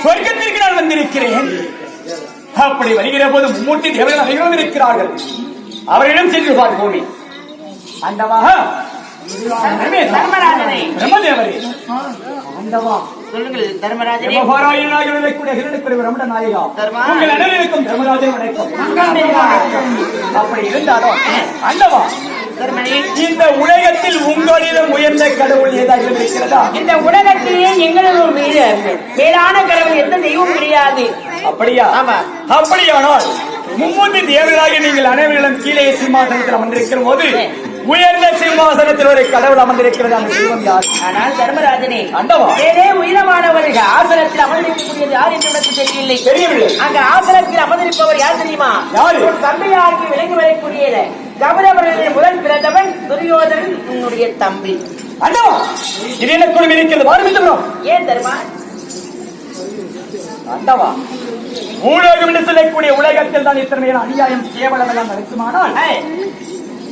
சொர்க்கத்திற்கு நான் வந்திருக்கிறேன். அப்படி வருகிற போது மும்மூர்த்தி தேவர்கள் அனைவரும் இருக்கிறார்கள். அவரிடம் சென்று பார்ப்போமே. அண்டவா பிரம்மதேவரே, அண்டவா சொல்லுங்கள் தர்மராஜனே. உங்கள் அனைவருக்கும் தர்மராஜன் வணக்கம். அப்படி இருந்தாலும் அண்டவா, இந்த உலகத்தில் உங்களிடம் உயர்ந்த கடவுள் ஏதாவது இருக்கிறதா? இந்த உலகத்திலேயே எங்களும் மேலான கடவுள் எந்த தெய்வம் கிடையாது. அப்படியா? அப்படியானால் மும்மூர்த்தி தேவர்களாக நீங்கள் அனைவர்களும் கீழே சிம்மாசனத்தில் அமர்ந்திருக்கிற போது உயர்ந்த சிம்மாசனத்தில் ஒரு கடவுள் அமர்ந்திருக்கிறது. அந்த தெய்வம் யார்? ஆனால் தர்மராஜனே, அண்டவா ஏதே உயரமானவர்கள் ஆசனத்தில் அமர்ந்திருக்கக்கூடியது யார் என்று எனக்கு தெரியவில்லை. தெரியவில்லை. அங்க ஆசனத்தில் அமர்ந்திருப்பவர் யார் தெரியுமா? யாரு? தம்பியாகி விலகி வரக்கூடியது கௌரவர்களின் முதல் பிறந்தவன் துரியோதனன், உன்னுடைய தம்பி. அண்டவா, இது எனக்குள் இருக்கிறது. ஆரம்பித்துள்ளோம். ஏன் தர்மா? அண்டவா, உலகம் என்று சொல்லக்கூடிய உலகத்தில் தான் இத்தனை அநியாயம் கேவலம் எல்லாம் நடக்குமானால்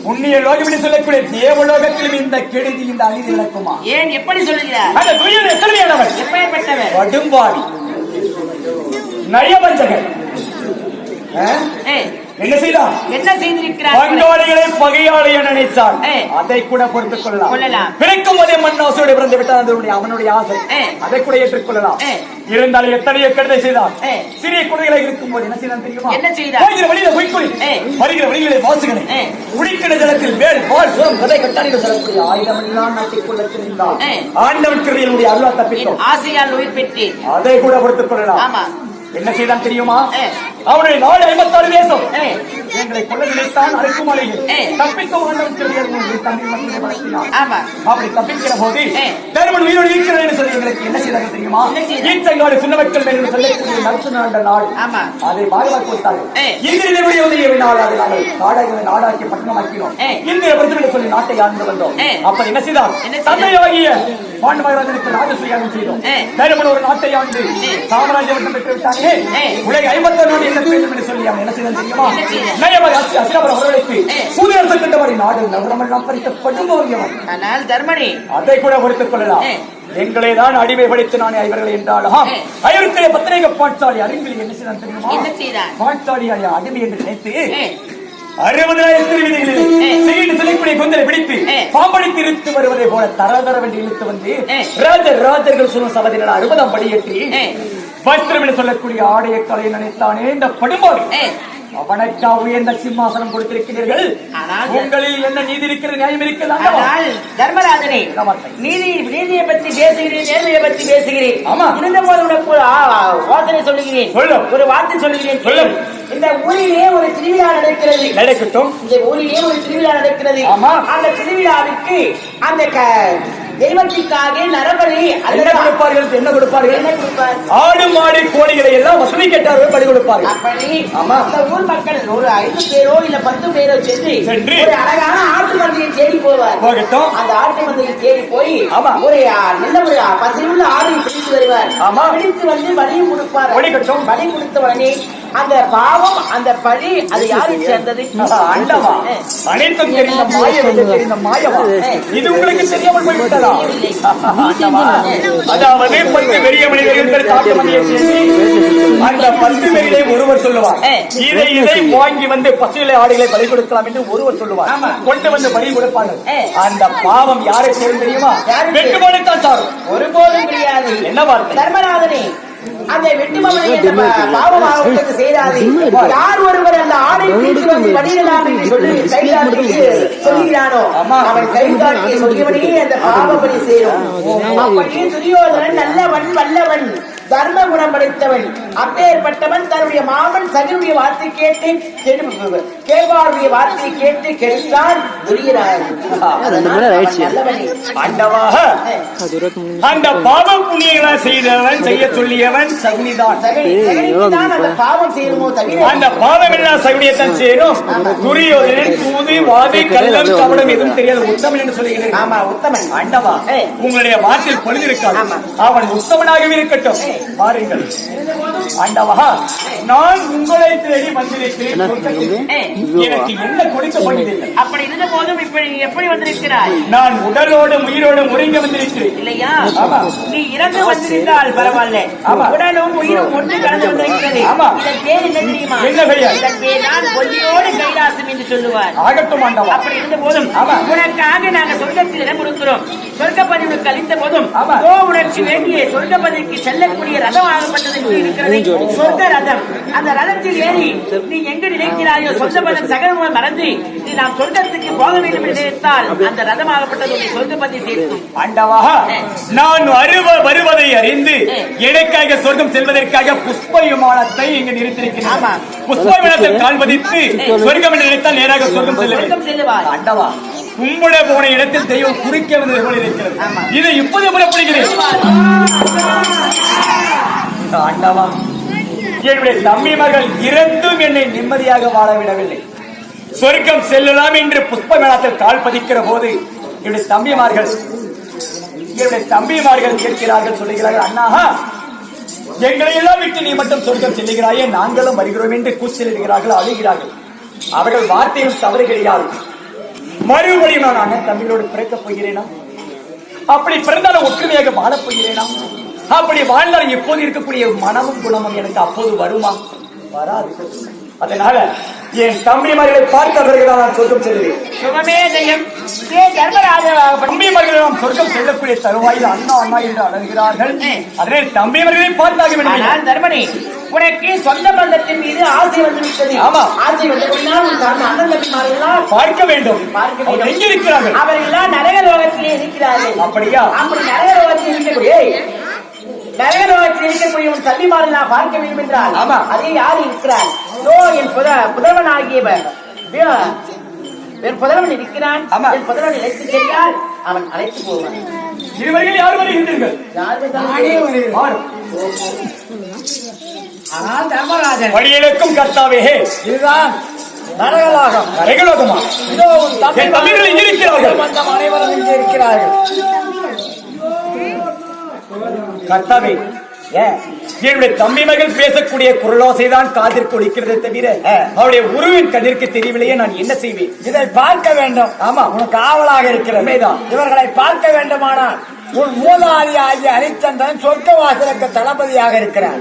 புண்ணிய லோகம் என்று சொல்லக்கூடிய தேவலோகத்திலும் இந்த கெடுதி, இந்த அநீதி நடக்குமா? ஏன், எப்படி சொல்லுகிறார்? அந்த துரியன் எத்தனையானவர்? எப்பேற்பட்டவர்? கடும்பாவி, நயவஞ்சகர். என்ன செய்தார்? என்ன செய்திருக்கிறார்? பங்காளிகளை பகையாளி என நினைத்தார். அதை கூட பொறுத்துக் கொள்ளலாம். பிறக்கும் போதே மண்ணாசோடு பிறந்து விட்டார். அவனுடைய ஆசை, அதை கூட ஏற்றுக்கொள்ளலாம். இருந்தாலும் எத்தனையோ கெடுதலை செய்தார். சிறிய குழந்தைகளை இருக்கும் போது என்ன செய்தான் தெரியுமா? என்ன செய்தார்? போகிற வழியில பொய்க்குறி, வருகிற வழிகளை வாசுகளை உடிக்கிற ஜலத்தில் வேல் வால் சுரம் கதை கட்டாளிகள் சொல்லக்கூடிய ஆயுதம் எல்லாம் நாட்டிக் கொள்ள தெரிந்தார். ஆண்டவன் கிருபையினுடைய அருளா தப்பித்தோம். ஆசையால் உயிர் பெற்றேன். அதை கூட பொறுத்துக் கொள்ளலாம். ஆமா. என்ன செய்தான் தெரியுமா? அவனுடைய நாடு 54 தேசம் எங்களை கொள்ள நினைத்தான். அழைக்குமலையில் தப்பிக்கும் அப்படி தப்பிக்கிற போது தருமன் உயிரோடு இருக்கிறது என்று சொல்லி எங்களுக்கு என்ன செய்தார்கள் தெரியுமா? ஈச்சங்காடு சின்ன மக்கள் மேலும் சொல்லக்கூடிய நரசு நாண்ட நாடு, அதை பாதுகாப்பு கொடுத்தார்கள். இந்திய உதவியினால் அதை நாங்கள் நாடகங்களை நாடாக்கி பட்டணமாக்கிறோம். இந்திய பிரச்சனை சொல்லி நாட்டை ஆண்டு வந்தோம். அப்ப என்ன செய்தார்? தந்தையாகிய பாண்டவராஜனுக்கு ராஜஸ்ரீயாகம் செய்தோம். தருமன் ஒரு நாட்டை ஆண்டு சாம்ராஜ்யம் பெற்று விட்டாங்க. உலக 54 நாடு என்ன வேண்டும் என்று சொல்லி அவன் என்ன செய்தான் தெரியுமா? அதை கூட பொறுத்துக் கொள்ளலாம். எங்களை தான் அடிமைப்படுத்தி நானே இவர்கள் என்றாலும் ஐவருடைய பத்திரிகை பாட்சாலி அறிஞர்கள் என்ன செய்தான் தெரியுமா? பாட்சாலியாய அடிமை என்று நினைத்து 60,000 விதிகளில் கொந்தலை பிடித்து பாம்படித்து இழுத்து வருவதை போல தரதரவென்று இழுத்து வந்து ராஜர்கள் சொல்லும் சபதியில் 60ஆம் படியேற்றி வஸ்திரம் என்று சொல்லக்கூடிய ஆடைய கலை நினைத்தானே இந்த படுபாடு. அவனுக்கா உயர்ந்த சிம்மாசனம் கொடுத்திருக்கிறீர்கள். உங்களில் என்ன நீதி இருக்கிறது, நியாயம் இருக்கிறது? தர்மராஜனே, நீதியை பற்றி பேசுகிறேன், நேர்மையை பற்றி பேசுகிறேன். இருந்த போது உனக்கு வாசனை சொல்லுகிறேன், ஒரு வார்த்தை சொல்லுகிறேன். இந்த ஊரிலே ஒரு திருவிழா நடக்கிறது. நடக்கட்டும். இந்த ஊரிலே ஒரு திருவிழா நடக்கிறது. அந்த திருவிழாவிற்கு அந்த தெய்வத்திற்காக நரபலி என்ன கொடுப்பார்கள்? என்ன கொடுப்பார்கள்? ஆடு மாடு கோழிகளை எல்லாம் வசதி கேட்டார்கள், பலி கொடுப்பார்கள். அப்படி அந்த ஊர் மக்கள் ஒரு 5 பேரோ இல்ல 10 பேரோ சென்று ஒரு அழகான ஆட்டு மந்தையை தேடி போவார். அந்த ஆட்டு மந்தையை தேடி போய் ஒரு நல்ல ஒரு பசியுள்ள ஆடை பிடித்து வருவார். பிடித்து வந்து பலியும் கொடுப்பார். பலி கொடுத்த உடனே அந்த பாவம், அந்த பழி அது யாரை சேர்ந்தது? அண்டவா, அனைத்தும் தெரிந்த மாயவா, இது உங்களுக்கு தெரியாமல் போய்விட்டதா? அதாவது 10 பெரிய மனிதர்கள் காட்டு மணியை அந்த 10 பேரிலே ஒருவர் சொல்லுவார், இதை வாங்கி வந்து பசுகளை ஆடுகளை பலி கொடுக்கலாம் என்று ஒருவர் சொல்லுவார். கொண்டு வந்து பலி கொடுப்பார்கள். அந்த பாவம் யாரை சேரும் தெரியுமா? வெட்டுமணித்தான் சாரும். ஒருபோதும் கிடையாது. என்ன வார்த்தை? தர்மராஜனே, அந்த வெட்டுமவனை பாவமாக செய்தாது. யார் ஒருவர் அந்த ஆடை தீர்த்து வந்து வடியலாம் என்று சொல்லி சொல்கிறானோ அவன் கைகாட்டிய சொல்லியவனே அந்த பாவப்படி சேரும். அப்படியே துரியோதனன் நல்லவன், வல்லவன், தர்ம குணம் படைத்தவன். அப்பேற்பட்டவன் தன்னுடைய மாமன் சகனுடைய வார்த்தை கேட்டு கேள்வாருடைய வார்த்தையை கேட்டு கெடுத்தான் அந்த பாவம் புண்ணியங்களை செய்தவன் செய்ய சொல்லியவன் சகுனிதான். அந்த பாவம் செய்யணுமோ தவிர அந்த பாவம் எல்லாம் சகுனியத்தான் செய்யணும். துரியோதனன் தூது வாதி கள்ளம் கவனம் எதுவும் தெரியாது உத்தமன் என்று சொல்லுகிறேன். ஆமா உத்தமன். ஆண்டவா உங்களுடைய வார்த்தையில் பொழுதிருக்காது, அவன் உத்தமனாகவே இருக்கட்டும். பாருங்கள் ஆண்டவா, நான் உங்களை தேடி வந்திருக்கிறேன். எனக்கு என்ன கொடுக்கப்படுகிறது? அப்படி இருந்த போதும் இப்படி எப்படி வந்திருக்கிறாய்? நான் உடலோடும் உயிரோடும் ஒருங்க வந்திருக்கிறேன். இல்லையா? நீ இறந்து வந்திருந்தால் பரவாயில்ல, உடலும் உயிரும் ஒன்று கலந்து வந்திருக்கிறது. இதன் பேர் என்ன தெரியுமா? என்ன பெயர்? இதன் பேர் தான் கொல்லியோடு கைலாசம் என்று சொல்லுவார். ஆகட்டும் ஆண்டவா. அப்படி இருந்த போதும் உனக்காக நாங்கள் சொர்க்கத்தில் இடம் கொடுக்கிறோம். சொர்க்கப்பதிவுக்கு அளித்த போதும் உனக்கு வேண்டிய சொர்க்கப்பதிக்கு செல்லக்கூடிய ரதம் ஆகப்பட்டது என்று இருக்கிறது. சொர்க்க ரதம். அந்த ரதத்தில் ஏறி நீ எங்கு நினைக்கிறாயோ சொர்க்கப்பதம் சகலமும் மறந்து நீ நாம் சொர்க்கத்துக்கு போக வேண்டும் என்று நினைத்தால் அந்த ரதமாகப்பட்டது சொர்க்கப்பதி சேர்க்கும். ஆண்டவா, நான் வருவதை அறிந்து எனக்காக சொர்க்கம் செல்வதற்காக புஷ்ப விமானத்தை இங்கு நிறுத்திருக்கிறேன். புஷ்ப விமானத்தில் கால் பதித்து சொர்க்கம் என்று நினைத்தால் நேராக சொர்க்கம் செல்லுவார். ஆண்டவா, கும்பிட போன இடத்தில் தெய்வம் குறிக்க வந்து இருக்கிறது. இதை இப்போது புறப்படுகிறேன். ஆண்டவா, என்னுடைய தம்பி மகள் இறந்தும் என்னை நிம்மதியாக வாழவிடவில்லை. சொர்க்கம் செல்லலாம் என்று புஷ்ப மேளத்தில் கால் பதிக்கிற போது என்னுடைய தம்பிமார்கள் கேட்கிறார்கள், சொல்லுகிறார்கள், அண்ணா எங்களை எல்லாம் விட்டு நீ மட்டும் சொர்க்கம் செல்லுகிறாயே, நாங்களும் வருகிறோம் என்று கூச்சலிடுகிறார்கள், அழுகிறார்கள். அவர்கள் வார்த்தையும் தவறு கிடையாது. மறுபடியும் நான் அண்ணன் தம்பியோடு பிறக்கப் போகிறேனா? அப்படி பிறந்தாலும் ஒற்றுமையாக வாழப் போகிறேனா? அப்படி வாழ்ந்தாலும் எப்போது இருக்கக்கூடிய மனமும் குணமும் எனக்கு அப்போது வருமா? வராது. அதனால என் தம்பிமார்களை பார்த்த பிறகுதான் நான் சொர்க்கம் செல்கிறேன். தம்பிமார்களை நாம் சொர்க்கம் செல்லக்கூடிய தருவாயில் அண்ணா அண்ணா என்று அழகிறார்கள். அதே தம்பிமார்களை பார்த்தாக வேண்டும். தர்மனே, உனக்கு சொந்த பந்தத்தின் மீது ஆசை வந்துவிட்டது. ஆமா, ஆசை வந்தபடினால் அண்ணன் தம்பிமாரெல்லாம் பார்க்க வேண்டும். எங்கே இருக்கிறார்கள்? அவர்களெல்லாம் நரக லோகத்திலே இருக்கிறார்கள். அப்படியா? அப்படி நரக லோகத்தில் இருக்கக்கூடிய நரகலோகத்தில் இருக்கக்கூடிய உன் தம்பிமாரை நான் பார்க்க வேண்டும் என்றால் அதே யாரு இருக்கிறார்? என் புதல்வன் ஆகியவர் என் புதல்வன் இருக்கிறான். என் புதல்வன் இழைத்து சென்றால் அவன் அழைத்து போவான். இருவர்கள் யார் வருகின்றீர்கள்? ஆனால் தர்மராஜன் வழியிலுக்கும் கர்த்தாவே, இதுதான் நரகலோகம். நரகலோகமா? இதோ என் தம்பிகள் இங்கே இருக்கிறார்கள். அனைவரும் இங்கே இருக்கிறார்கள். கர்த்தாவே, என்னுடைய தம்பி மகள் பேசக்கூடிய குரலோசைதான் காதிற்கு ஒலிக்கிறதை தவிர அவருடைய உருவின் கதிர்க்கு தெரியவில்லையே, நான் என்ன செய்வேன்? இதை பார்க்க வேண்டும். ஆமா, உனக்கு ஆவலாக இருக்கிறது. இவர்களை பார்க்க வேண்டுமானால் உன் மூதாதி ஆகிய ஹரிச்சந்திரன் சொர்க்கவாசலுக்கு தளபதியாக இருக்கிறார்.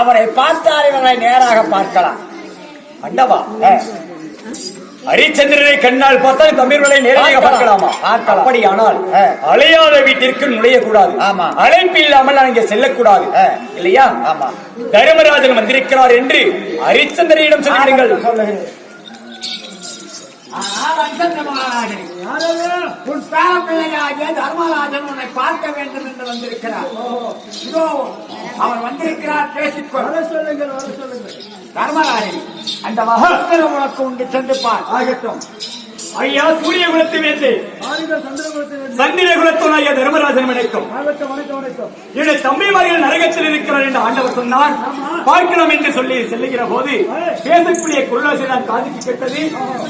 அவரை பார்த்தால் இவர்களை நேராக பார்க்கலாம். அண்டவா, ஹரிச்சந்திரனை கண்ணால் பார்த்தால் தம்பிகளை நேரடியாக பார்க்கலாமா? அப்படியானால் அலையாத வீட்டிற்கு நுழையக்கூடாது. அழைப்பு இல்லாமல் நான் இங்கே செல்லக்கூடாது, இல்லையா? தர்மராஜன் வந்திருக்கிறார் என்று ஹரிச்சந்திரனிடம் சொல்லுங்கள். உன் பேரப்பிள்ளையாகிய தர்மராஜன் உன்னை பார்க்க வேண்டும் என்று வந்திருக்கிறார். இதோ அவர் வந்திருக்கிறார், பேசிக்கொள். சொல்லுங்கள். தர்மராஜன், அந்த மகத்திரம் உனக்கு உண்டு, சென்று பார். ஆகட்டும் ஐயா. சூரிய குலத்தை வேண்டு சந்திர குலத்தோன் ஐயா தர்மராஜன் வணக்கம். என்னுடைய தம்பிமார்கள் நரகத்தில் இருக்கிறார் என்று ஆண்டவர் சொன்னார். பார்க்கலாம் என்று சொல்லி செல்லுகிற போது பேசக்கூடிய குரலாசை நான் காதுக்கு கேட்டது.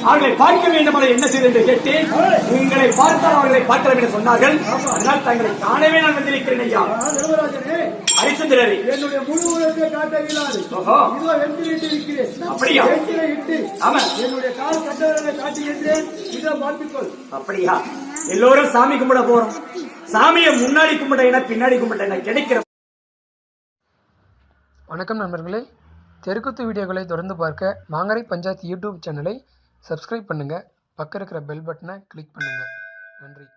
அவர்களை பார்க்க வேண்டும் என்ன செய்து என்று கேட்டேன். உங்களை பார்த்தால் அவர்களை பார்க்கலாம் என்று சொன்னார்கள். அதனால் தங்களை காணவே நான் வந்திருக்கிறேன் ஐயா. ஹரிச்சந்திரரை என்னுடைய முழு உலகத்தை காட்ட இயலாது. அப்படியா? ஆமா, என்னுடைய கால் கட்டவர்களை காட்டுகின்றேன். இதை பார்த்துக்கொள். அப்படியா? எல்லோரும் சாமி கும்பிட போறோம். சாமியை முன்னாடி கும்பிட்ட என்ன பின்னாடி கும்பிட்ட என்ன கிடைக்கிற. வணக்கம் நண்பர்களே, தெருக்கூத்து வீடியோக்களை தொடர்ந்து பார்க்க மாங்கரை பஞ்சாயத்து யூடியூப் சேனலை சப்ஸ்கிரைப் பண்ணுங்க. பக்கம் இருக்கிற பெல் பட்டனை கிளிக் பண்ணுங்க. நன்றி.